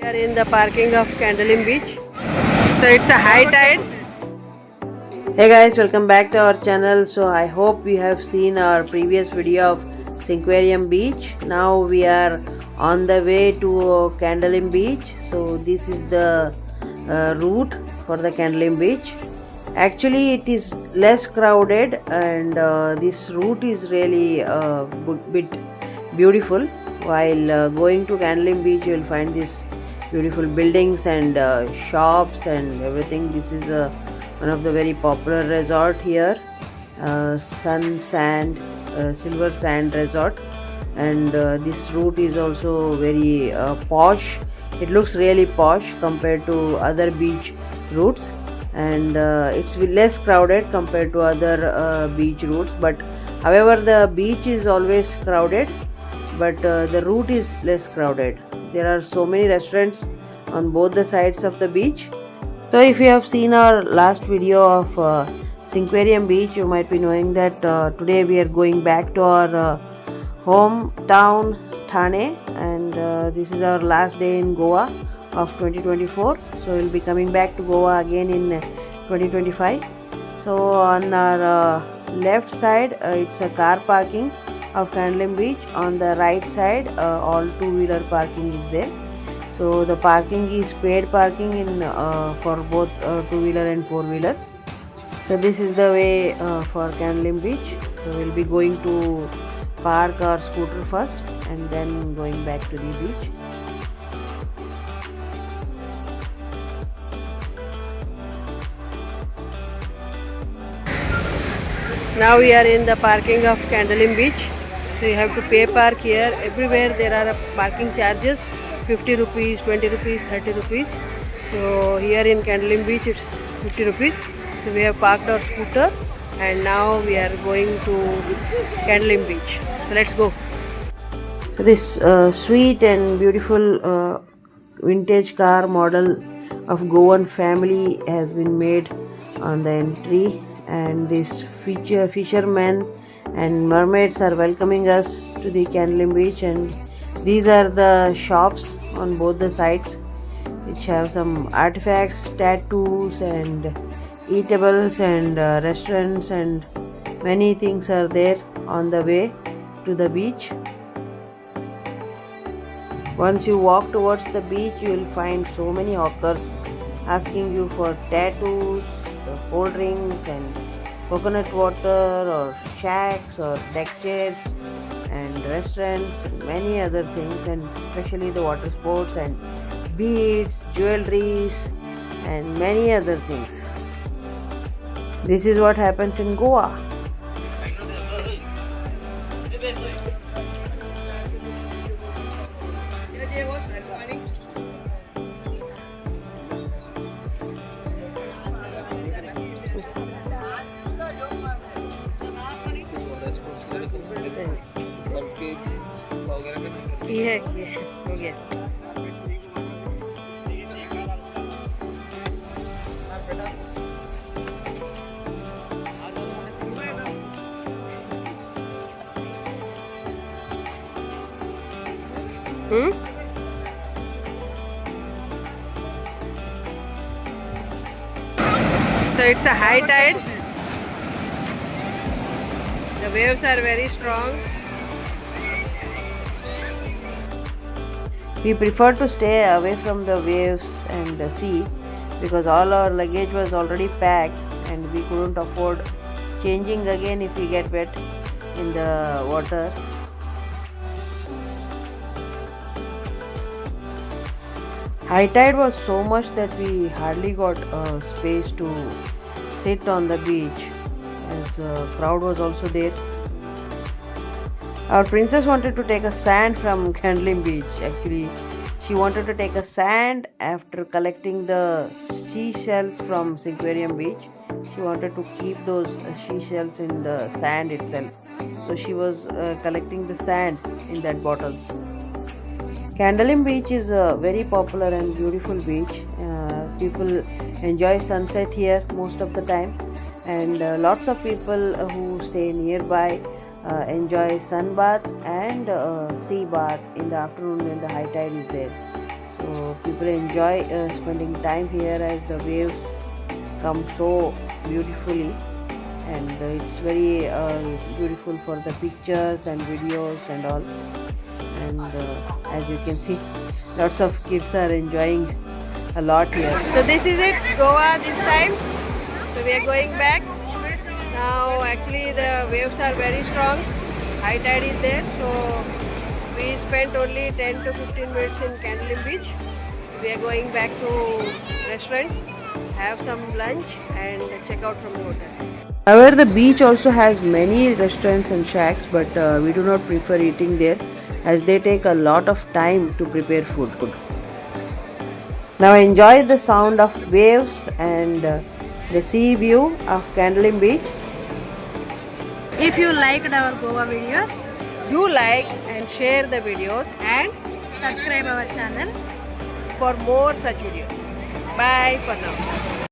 We are in the parking of Candolim Beach. So it's a high tide. Hey guys, welcome back to our channel. So I hope you have seen our previous video of Cinquarium Beach. Now we are on the way to Candolim Beach. So this is the route for the Candolim Beach. Actually it is less crowded and this route is really a bit beautiful. While going to Candolim Beach you will find this beautiful buildings and shops and everything. This is one of the very popular resort here, Silver Sand Resort, and this route is also very posh. It looks really posh compared to other beach routes, and it's less crowded compared to other beach routes. But however, the beach is always crowded, but the route is less crowded. There are so many restaurants on both the sides of the beach. So if you have seen our last video of Cinquarium Beach, you might be knowing that today we are going back to our hometown Thane, and this is our last day in Goa of 2024. So we'll be coming back to Goa again in 2025. So on our left side it's a car parking of Candolim Beach. On the right side all two-wheeler parking is there. So the parking is paid parking in for both two-wheeler and four-wheelers. So this is the way for Candolim Beach. So we'll be going to park our scooter first and then going back to the beach. Now we are in the parking of Candolim Beach. So you have to pay park here. Everywhere there are parking charges, 50 rupees, 20 rupees, 30 rupees. So here in Candolim Beach it's 50 rupees. So we have parked our scooter and now we are going to Candolim Beach. So let's go. So this sweet and beautiful vintage car model of Goan family has been made on the entry, and these fishermen and mermaids are welcoming us to the Candolim Beach, and these are the shops on both the sides which have some artifacts, tattoos and eatables and restaurants, and many things are there on the way to the beach. Once you walk towards the beach you will find so many hawkers asking you for tattoos, cold drinks and coconut water, or shacks or deck chairs and restaurants and many other things, and especially the water sports and beads, jewelries and many other things. This is what happens in Goa. ये हो गया. So it's a high tide. The waves are very strong. We prefer to stay away from the waves and the sea because all our luggage was already packed and we couldn't afford changing again if we get wet in the water. High tide was so much that we hardly got space to sit on the beach, as the crowd was also there. Our princess wanted to take a sand from Candolim Beach. Actually, she wanted to take a sand after collecting the seashells from Cinquarium Beach. She wanted to keep those seashells in the sand itself. So she was collecting the sand in that bottle. Candolim Beach is a very popular and beautiful beach. People enjoy sunset here most of the time, and lots of people who stay nearby enjoy sun bath and sea bath in the afternoon when the high tide is there. So people enjoy spending time here as the waves come so beautifully, and it's very beautiful for the pictures and videos and all. And as you can see, lots of kids are enjoying a lot here. So this is it, Goa this time. So we are going back now. Actually the waves are very strong, high tide is there, so we spent only 10 to 15 minutes in Candlelim Beach. We are going back to restaurant, have some lunch and check out from the hotel. However, the beach also has many restaurants and shacks, but we do not prefer eating there as they take a lot of time to prepare food. Now enjoy the sound of waves and the sea view of Candlelim Beach. If you liked our Goa videos, do like and share the videos and subscribe our channel for more such videos. Bye for now.